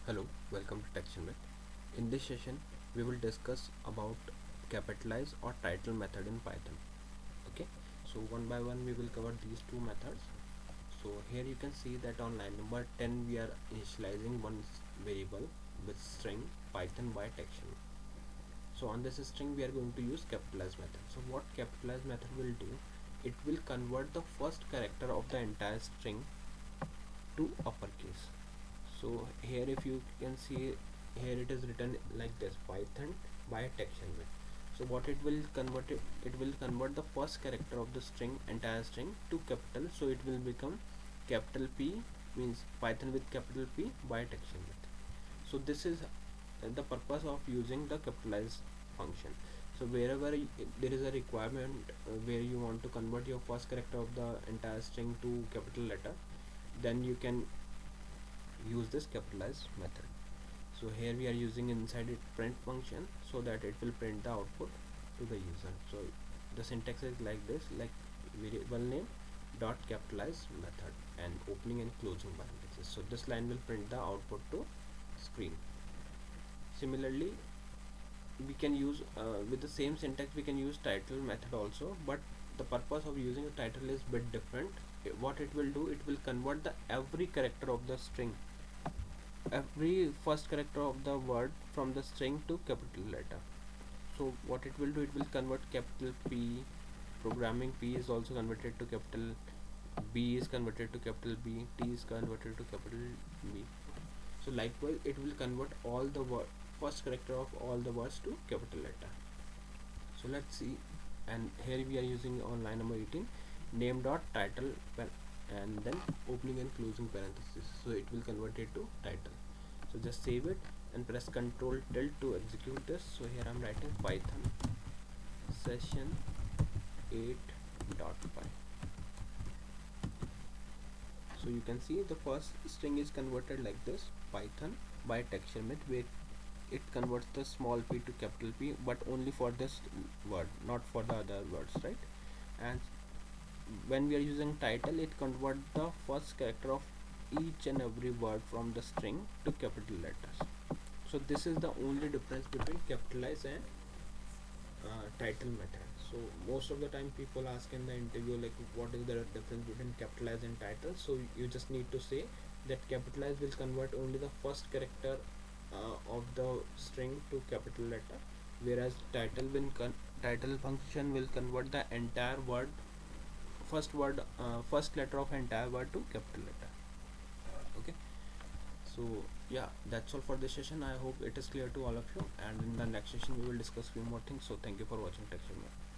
Hello, welcome to TextureMate. In this session, we will discuss about capitalize or title method in Python. Okay, so one by one we will cover these two methods. So here you can see that on line number 10 we are initializing one variable with string Python by texture. So on this string we are going to use capitalize method. So what capitalize method will do? It will convert the first character of the entire string to uppercase. So here if you can see, here it is written like this, Python by text env. So what it will convert, it will convert the first character of the string, entire string, to capital. So it will become capital P, means Python with capital P by text env. So this is the purpose of using the capitalize function. So wherever there is a requirement where you want to convert your first character of the entire string to capital letter, then you can use this capitalize method. So here we are using inside it print function so that it will print the output to the user. So the syntax is like this, like variable name dot capitalize method and opening and closing parentheses. So this line will print the output to screen. Similarly, we can use with the same syntax we can use title method also, but the purpose of using a title is bit different. What it will do, it will convert the every character of the string, every first character of the word from the string to capital letter. So what it will do, it will convert capital P, programming P is also converted to capital, B is converted to capital B, T is converted to capital B. So likewise it will convert all the first character of all the words to capital letter. So let's see, and here we are using on line number 18 name dot title and then opening and closing parenthesis, so it will convert it to title. So just save it and press Ctrl tilde to execute this. So here I'm writing Python session 8.py. So you can see the first string is converted like this, Python by TextureMate, where it converts the small p to capital P, but only for this word, not for the other words, right? And when we are using title, it converts the first character of each and every word from the string to capital letters. So this is the only difference between capitalize and title method. So most of the time people ask in the interview like what is the difference between capitalize and title. So you just need to say that capitalize will convert only the first character of the string to capital letter, whereas title function will convert the entire word, first letter of entire word to capital letter. Okay, so yeah, that's all for this session. I hope it is clear to all of you, and in the next session we will discuss few more things. So thank you for watching TextureMate.